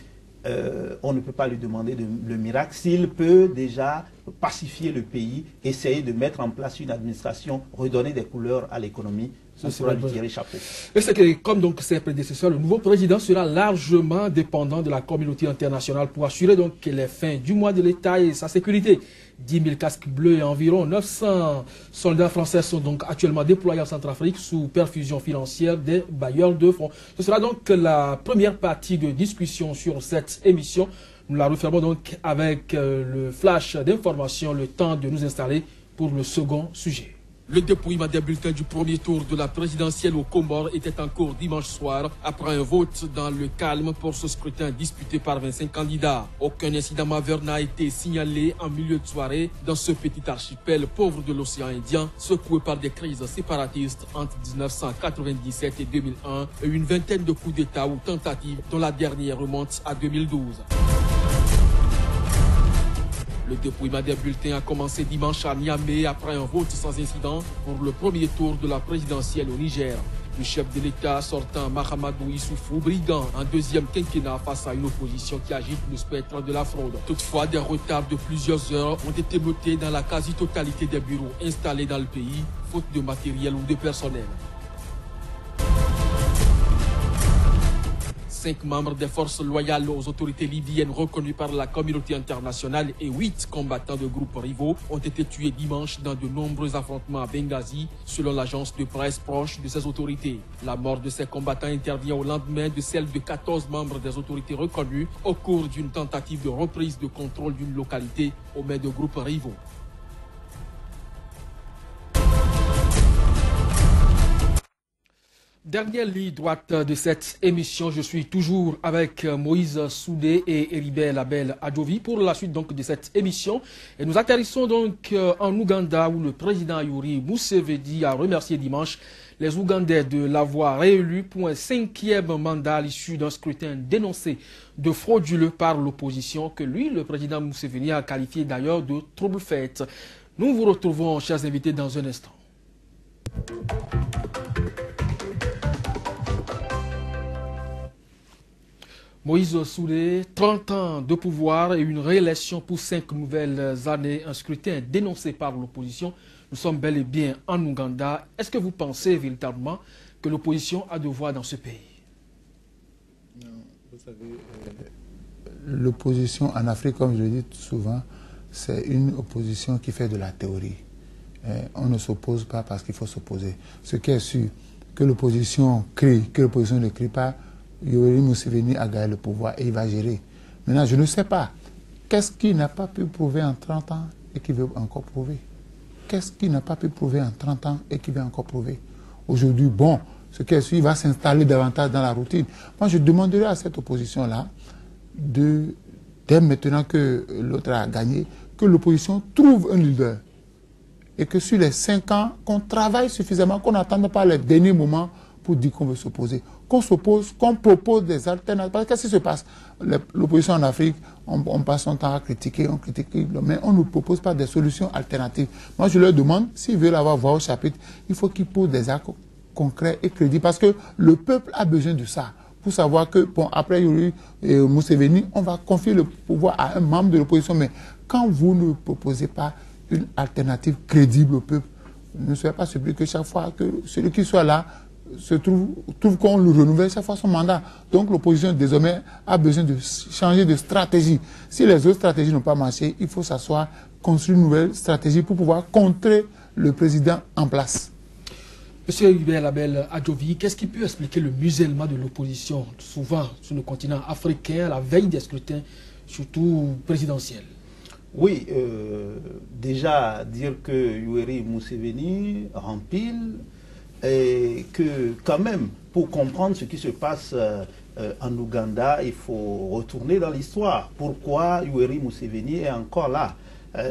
on ne peut pas lui demander le miracle. S'il peut déjà pacifier le pays, essayer de mettre en place une administration, redonner des couleurs à l'économie, on pourra lui tirer chapeau. Et c'est que, comme donc ses prédécesseurs, le nouveau président sera largement dépendant de la communauté internationale pour assurer donc que les fins du mois de l'État et sa sécurité. 10 000 casques bleus et environ 900 soldats français sont donc actuellement déployés en Centrafrique sous perfusion financière des bailleurs de fonds. Ce sera donc la première partie de discussion sur cette émission. Nous la refermons donc avec le flash d'information, le temps de nous installer pour le second sujet. Le dépouillement des bulletins du premier tour de la présidentielle aux Comores était en cours dimanche soir après un vote dans le calme pour ce scrutin disputé par 25 candidats. Aucun incident majeur n'a été signalé en milieu de soirée dans ce petit archipel pauvre de l'océan Indien, secoué par des crises séparatistes entre 1997 et 2001 et une vingtaine de coups d'État ou tentatives dont la dernière remonte à 2012. Le dépouillement des bulletins a commencé dimanche à Niamey après un vote sans incident pour le premier tour de la présidentielle au Niger. Le chef de l'État sortant Mahamadou Issoufou, brigand en deuxième quinquennat face à une opposition qui agite le spectre de la fraude. Toutefois, des retards de plusieurs heures ont été notés dans la quasi-totalité des bureaux installés dans le pays, faute de matériel ou de personnel. 5 membres des forces loyales aux autorités libyennes reconnues par la communauté internationale et 8 combattants de groupes rivaux ont été tués dimanche dans de nombreux affrontements à Benghazi, selon l'agence de presse proche de ces autorités. La mort de ces combattants intervient au lendemain de celle de 14 membres des autorités reconnues au cours d'une tentative de reprise de contrôle d'une localité aux mains de groupes rivaux. Dernière ligne droite de cette émission, je suis toujours avec Moïse Soudé et Heribert Label Adjovi pour la suite donc de cette émission. Et nous atterrissons donc en Ouganda où le président Yoweri Museveni a remercié dimanche les Ougandais de l'avoir réélu pour un 5e mandat à l'issue d'un scrutin dénoncé de frauduleux par l'opposition que lui, le président Museveni, a qualifié d'ailleurs de trouble-fête. Nous vous retrouvons, chers invités, dans un instant. Moïse Soudé, 30 ans de pouvoir et une réélection pour 5 nouvelles années, un scrutin dénoncé par l'opposition. Nous sommes bel et bien en Ouganda. Est-ce que vous pensez véritablement que l'opposition a de voix dans ce pays? Non, vous savez, l'opposition en Afrique, comme je le dis souvent, c'est une opposition qui fait de la théorie. On ne s'oppose pas parce qu'il faut s'opposer. Ce qui est sûr, que l'opposition crie, que l'opposition ne crie pas, Yoweri Museveni a gagné le pouvoir et il va gérer. Maintenant, je ne sais pas. Qu'est-ce qu'il n'a pas pu prouver en 30 ans et qu'il veut encore prouver? Qu'est-ce qu'il n'a pas pu prouver en 30 ans et qu'il veut encore prouver? Aujourd'hui, bon, ce qui est sûr, il va s'installer davantage dans la routine. Moi, je demanderai à cette opposition-là, dès maintenant que l'autre a gagné, que l'opposition trouve un leader. Et que sur les 5 ans, qu'on travaille suffisamment, qu'on n'attende pas les derniers moments pour dire qu'on veut s'opposer. Qu'on s'oppose, qu'on propose des alternatives. Parce que qu'est-ce qui se passe? L'opposition en Afrique, on passe son temps à critiquer, on critique, mais on ne propose pas des solutions alternatives. Moi, je leur demande, s'ils veulent avoir voix au chapitre, il faut qu'ils posent des actes concrets et crédibles. Parce que le peuple a besoin de ça. Pour savoir que, bon, après Yoweri Museveni, on va confier le pouvoir à un membre de l'opposition. Mais quand vous ne proposez pas une alternative crédible au peuple, ne soyez pas surpris que chaque fois que celui qui soit là se trouve qu'on le renouvelle chaque fois son mandat. Donc l'opposition désormais a besoin de changer de stratégie. Si les autres stratégies n'ont pas marché, il faut s'asseoir, construire une nouvelle stratégie pour pouvoir contrer le président en place. Monsieur Heribert Label Adjovi, qu'est-ce qui peut expliquer le musellement de l'opposition, souvent sur le continent africain, à la veille des scrutins, surtout présidentiels? Oui, déjà dire que Yoweri Museveni rempile et que quand même, pour comprendre ce qui se passe en Ouganda, il faut retourner dans l'histoire. Pourquoi Yoweri Museveni est encore là?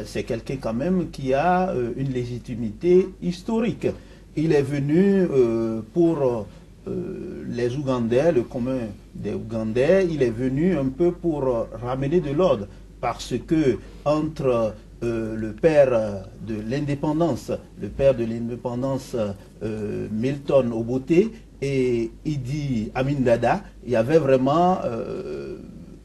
C'est quelqu'un quand même qui a une légitimité historique. Il est venu pour les Ougandais, le commun des Ougandais, il est venu un peu pour ramener de l'ordre. Parce que entre le père de l'indépendance, Milton Obote, et Idi Amin Dada, il y avait vraiment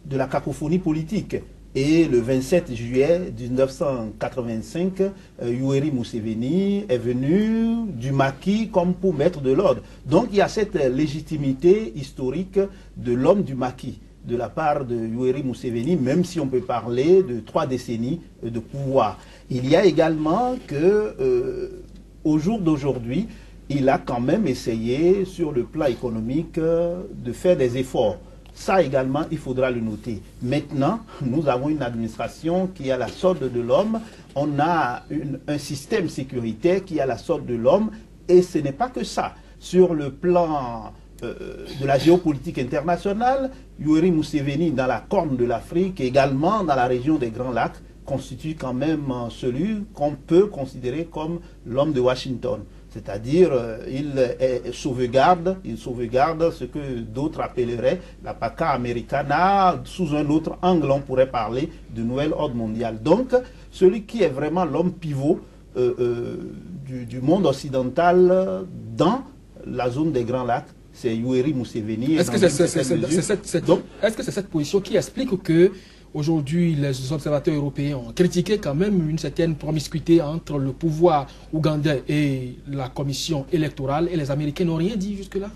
de la cacophonie politique. Et le 27 juillet 1985, Yoweri Museveni est venu du maquis comme pour mettre de l'ordre. Donc il y a cette légitimité historique de l'homme du maquis de la part de Yoweri Museveni, même si on peut parler de 3 décennies de pouvoir. Il y a également que, au jour d'aujourd'hui, il a quand même essayé, sur le plan économique, de faire des efforts. Ça également, il faudra le noter. Maintenant, nous avons une administration qui a la solde de l'homme, on a un système sécuritaire qui a la solde de l'homme, et ce n'est pas que ça. Sur le plan de la géopolitique internationale, Yoweri Museveni, dans la Corne de l'Afrique, également dans la région des Grands Lacs, constitue quand même celui qu'on peut considérer comme l'homme de Washington. C'est-à-dire, il sauvegarde ce que d'autres appelleraient la PACA americana. Sous un autre angle, on pourrait parler de nouvel ordre mondial. Donc, celui qui est vraiment l'homme pivot du monde occidental dans la zone des Grands Lacs, c'est Yoweri Museveni. Est-ce que c'est cette position qui explique que aujourd'hui, les observateurs européens ont critiqué quand même une certaine promiscuité entre le pouvoir ougandais et la commission électorale, et les Américains n'ont rien dit jusque-là?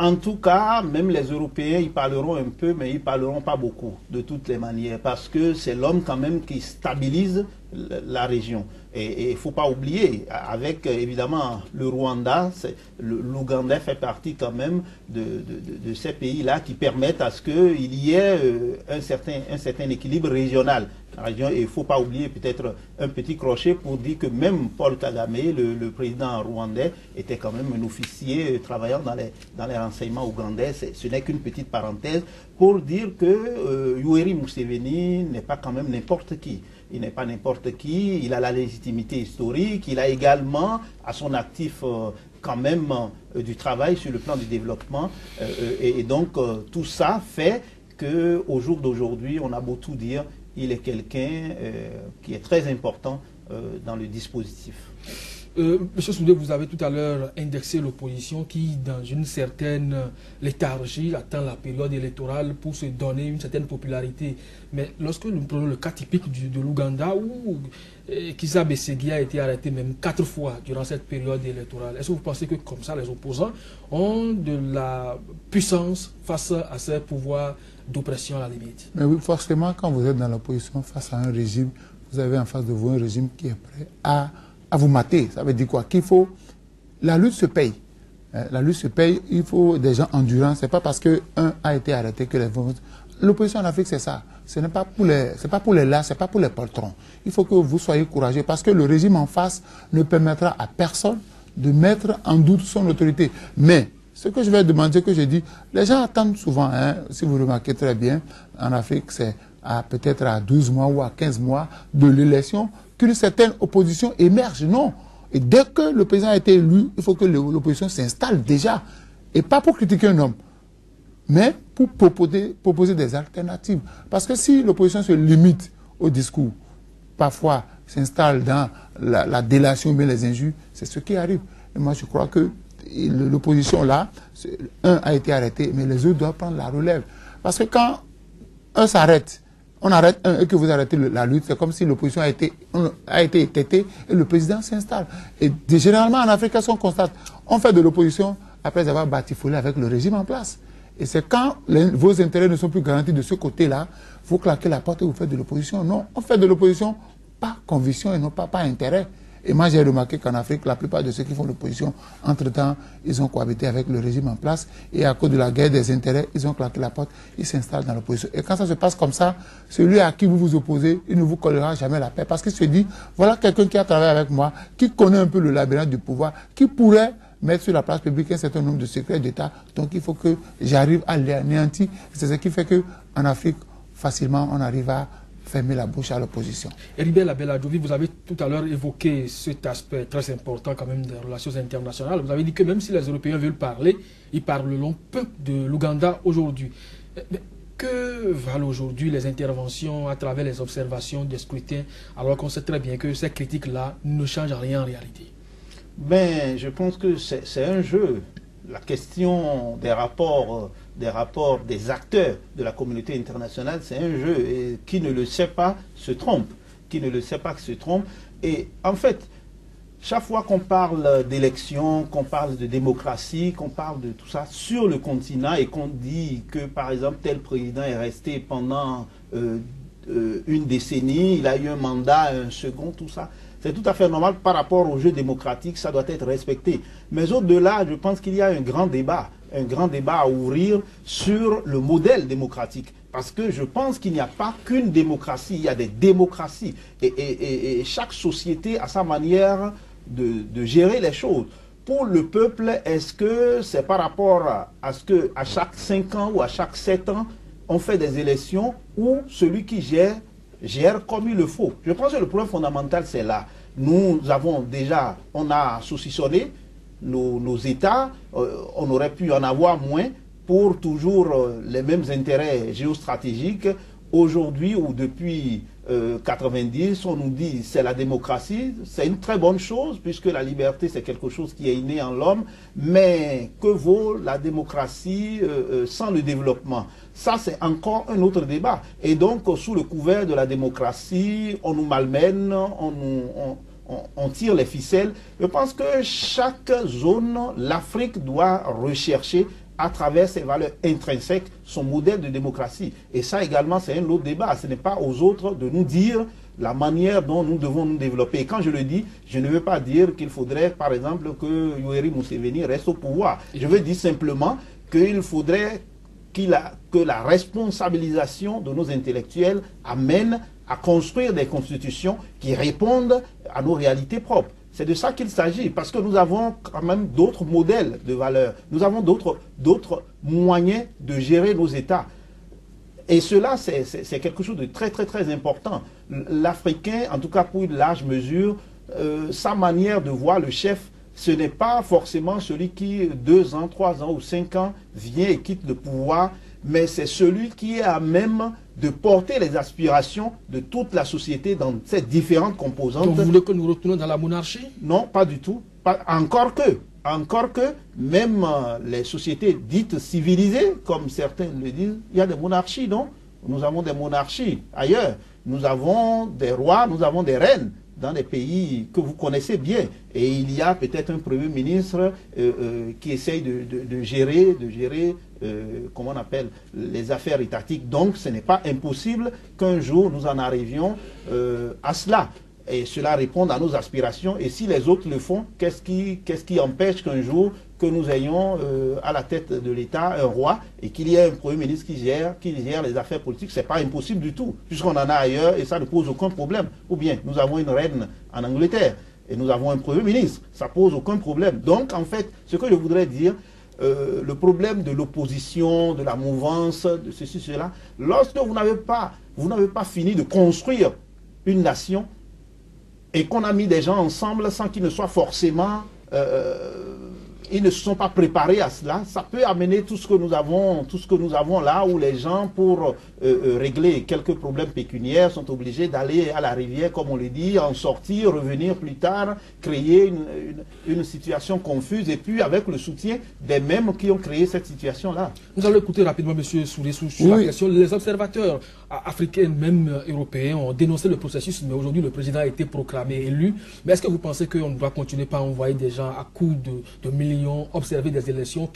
En tout cas, même les Européens, ils parleront un peu, mais ils ne parleront pas beaucoup, de toutes les manières, parce que c'est l'homme quand même qui stabilise la région. Et il ne faut pas oublier, avec évidemment le Rwanda, l'Ouganda fait partie quand même de ces pays-là qui permettent à ce qu'il y ait un certain équilibre régional. Et il ne faut pas oublier peut-être un petit crochet pour dire que même Paul Kagame, le président rwandais, était quand même un officier travaillant dans les renseignements ougandais. Ce n'est qu'une petite parenthèse pour dire que Yoweri Museveni n'est pas quand même n'importe qui. Il n'est pas n'importe qui, il a la légitimité historique, il a également à son actif quand même du travail sur le plan du développement. Et donc tout ça fait qu'au jour d'aujourd'hui, on a beau tout dire, il est quelqu'un qui est très important dans le dispositif. Monsieur Soudé, vous avez tout à l'heure indexé l'opposition qui, dans une certaine léthargie, attend la période électorale pour se donner une certaine popularité. Mais lorsque nous prenons le cas typique de l'Ouganda, où Kizza Besigye a été arrêté même 4 fois durant cette période électorale, est-ce que vous pensez que comme ça, les opposants ont de la puissance face à ces pouvoirs d'oppression à la limite? Mais oui, forcément, quand vous êtes dans l'opposition face à un régime, vous avez en face de vous un régime qui est prêt à vous mater. Ça veut dire quoi? Qu'il faut... La lutte se paye. La lutte se paye, il faut des gens endurants. Ce n'est pas parce qu'un a été arrêté que les... L'opposition en Afrique, c'est ça. Ce n'est pas pour les... C'est pas pour les là, c'est pas pour les patrons. Il faut que vous soyez courageux parce que le régime en face ne permettra à personne de mettre en doute son autorité. Mais ce que je vais demander, que je dis, les gens attendent souvent, hein, si vous remarquez très bien, en Afrique, c'est peut-être à 12 mois ou à 15 mois de l'élection qu'une certaine opposition émerge. Non. Et dès que le président a été élu, il faut que l'opposition s'installe déjà. Et pas pour critiquer un homme, mais pour proposer des alternatives. Parce que si l'opposition se limite au discours, parfois s'installe dans la délation, mais les injures, c'est ce qui arrive. Et moi, je crois que l'opposition là, un a été arrêté, mais les autres doivent prendre la relève. Parce que quand un s'arrête, on arrête un et que vous arrêtez la lutte, c'est comme si l'opposition a été étêtée et le président s'installe. Et généralement en Afrique, qu'est-ce qu'on constate? On fait de l'opposition après avoir batifolé avec le régime en place. Et c'est quand vos intérêts ne sont plus garantis de ce côté-là, vous claquez la porte et vous faites de l'opposition. Non, on fait de l'opposition par conviction et non pas par intérêt. Et moi, j'ai remarqué qu'en Afrique, la plupart de ceux qui font l'opposition, entre-temps, ils ont cohabité avec le régime en place. Et à cause de la guerre des intérêts, ils ont claqué la porte, ils s'installent dans l'opposition. Et quand ça se passe comme ça, celui à qui vous vous opposez, il ne vous collera jamais la paix. Parce qu'il se dit, voilà quelqu'un qui a travaillé avec moi, qui connaît un peu le labyrinthe du pouvoir, qui pourrait mettre sur la place publique un certain nombre de secrets d'État. Donc il faut que j'arrive à l'anéantir. C'est ce qui fait qu'en Afrique, facilement, on arrive à fermer la bouche à l'opposition. Heribert Abeladjovi, vous avez tout à l'heure évoqué cet aspect très important quand même des relations internationales. Vous avez dit que même si les Européens veulent parler, ils parleront peu de l'Ouganda aujourd'hui. Que valent aujourd'hui les interventions à travers les observations des scrutins, alors qu'on sait très bien que ces critiques-là ne changent rien en réalité? Ben, je pense que c'est un jeu. la question des rapports des acteurs de la communauté internationale, c'est un jeu. Et qui ne le sait pas se trompe. Qui ne le sait pas se trompe. Et en fait, chaque fois qu'on parle d'élections, qu'on parle de démocratie, qu'on parle de tout ça sur le continent et qu'on dit que, par exemple, tel président est resté pendant une décennie, il a eu un mandat, un second, tout ça, c'est tout à fait normal par rapport au jeu démocratique, ça doit être respecté. Mais au-delà, je pense qu'il y a un grand débat à ouvrir sur le modèle démocratique. Parce que je pense qu'il n'y a pas qu'une démocratie, il y a des démocraties. Et chaque société a sa manière de gérer les choses. Pour le peuple, est-ce que c'est par rapport à ce qu'à chaque 5 ans ou à chaque 7 ans, on fait des élections où celui qui gère comme il le faut? Je pense que le problème fondamental, c'est là. Nous avons déjà, on a saucissonné nos États, on aurait pu en avoir moins pour toujours les mêmes intérêts géostratégiques. Aujourd'hui ou depuis 90, on nous dit c'est la démocratie, c'est une très bonne chose puisque la liberté c'est quelque chose qui est inné en l'homme, mais que vaut la démocratie sans le développement? Ça c'est encore un autre débat. Et donc sous le couvert de la démocratie, on nous malmène, on tire les ficelles. Je pense que chaque zone, l'Afrique doit rechercher à travers ses valeurs intrinsèques, son modèle de démocratie. Et ça également, c'est un autre débat. Ce n'est pas aux autres de nous dire la manière dont nous devons nous développer. Et quand je le dis, je ne veux pas dire qu'il faudrait, par exemple, que Yoweri Museveni reste au pouvoir. Je veux dire simplement qu'il faudrait que la responsabilisation de nos intellectuels amène à construire des constitutions qui répondent à nos réalités propres. C'est de ça qu'il s'agit, parce que nous avons quand même d'autres modèles de valeurs. Nous avons d'autres moyens de gérer nos États. Et cela, c'est quelque chose de très, très, très important. L'Africain, en tout cas pour une large mesure, sa manière de voir le chef, ce n'est pas forcément celui qui, 2 ans, 3 ans ou 5 ans, vient et quitte le pouvoir, mais c'est celui qui est à même de porter les aspirations de toute la société dans ces différentes composantes. Donc vous voulez que nous retournions dans la monarchie? Non, pas du tout. Encore que, même les sociétés dites civilisées, comme certains le disent, il y a des monarchies, non? Nous avons des monarchies ailleurs. Nous avons des rois, nous avons des reines dans des pays que vous connaissez bien. Et il y a peut-être un Premier ministre qui essaye de gérer comment on appelle, les affaires étatiques. Donc ce n'est pas impossible qu'un jour nous en arrivions à cela. Et cela répond à nos aspirations. Et si les autres le font, qu'est-ce qui empêche qu'un jour que nous ayons à la tête de l'État un roi et qu'il y ait un Premier ministre qui gère les affaires politiques? Ce n'est pas impossible du tout, puisqu'on en a ailleurs et ça ne pose aucun problème. Ou bien nous avons une reine en Angleterre et nous avons un Premier ministre, ça ne pose aucun problème. Donc en fait, ce que je voudrais dire, le problème de l'opposition, de la mouvance, de ceci, cela, lorsque vous n'avez pas fini de construire une nation et qu'on a mis des gens ensemble sans qu'ils ne soient forcément... ils ne se sont pas préparés à cela, ça peut amener tout ce que nous avons là, où les gens, pour régler quelques problèmes pécuniaires, sont obligés d'aller à la rivière, comme on le dit, en sortir, revenir plus tard, créer une situation confuse, et puis avec le soutien des mêmes qui ont créé cette situation-là. Nous allons écouter rapidement M. Souré sur la question. Les observateurs africains, même européens, ont dénoncé le processus, mais aujourd'hui le président a été proclamé élu. Mais est-ce que vous pensez qu'on doit continuer par envoyer des gens à coups de millions observer des élections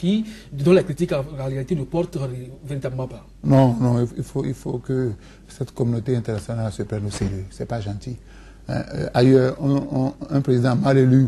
dont la critique en réalité ne porte véritablement pas? Non, il faut que cette communauté internationale se prenne au sérieux. C'est pas gentil. Ailleurs, un président mal élu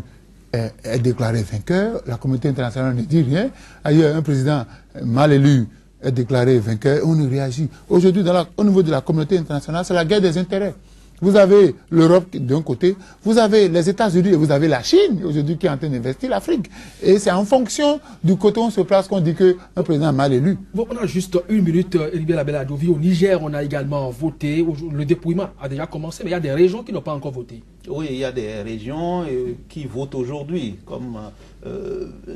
est déclaré vainqueur, la communauté internationale ne dit rien. Ailleurs, un président mal élu est déclaré vainqueur, on ne réagit. Aujourd'hui, au niveau de la communauté internationale, c'est la guerre des intérêts. Vous avez l'Europe d'un côté, vous avez les États-Unis et vous avez la Chine aujourd'hui qui est en train d'investir l'Afrique. Et c'est en fonction du côté où on se place qu'on dit qu'un président mal élu. Bon, on a juste 1 minute, Heribert Labelle-Adovi. Au Niger, on a également voté. Le dépouillement a déjà commencé, mais il y a des régions qui n'ont pas encore voté. Oui, il y a des régions qui votent aujourd'hui, comme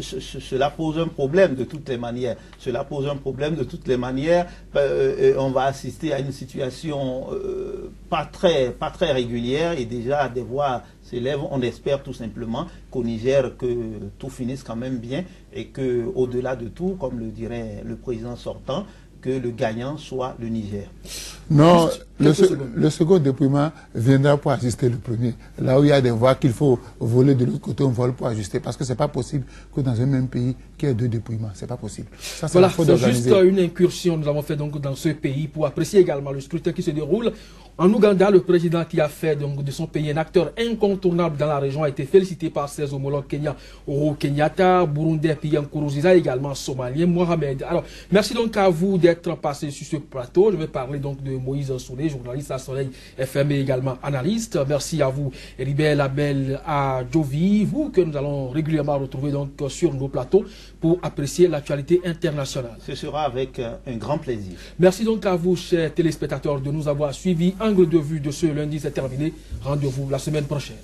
cela pose un problème de toutes les manières. Cela pose un problème de toutes les manières. On va assister à une situation pas très régulière et déjà des voix s'élèvent. On espère tout simplement qu'au Niger, que tout finisse quand même bien et que, au-delà de tout, comme le dirait le président sortant, que le gagnant soit le Niger. Non, le second dépouillement viendra pour ajuster le premier. Là où il y a des voix qu'il faut voler de l'autre côté, on vole pour ajuster. Parce que ce n'est pas possible que dans un même pays, qu'il y ait deux dépouillements. Ce n'est pas possible. Ça, voilà, c'est juste une incursion que nous avons fait donc dans ce pays pour apprécier également le scrutin qui se déroule. En Ouganda, le président qui a fait donc, de son pays un acteur incontournable dans la région a été félicité par ses homologues kenyans, Uhuru Kenyatta, Burundais, Pierre Nkurunziza, également somalien, Mohamed. Alors, merci donc à vous d'être passé sur ce plateau. Je vais parler donc de Moïse Soulé, journaliste à Soleil FM et également analyste. Merci à vous, Ribel Abel Adjovi, vous que nous allons régulièrement retrouver donc sur nos plateaux pour apprécier l'actualité internationale. Ce sera avec un grand plaisir. Merci donc à vous, chers téléspectateurs, de nous avoir suivis. Angle de vue de ce lundi, c'est terminé. Rendez-vous la semaine prochaine.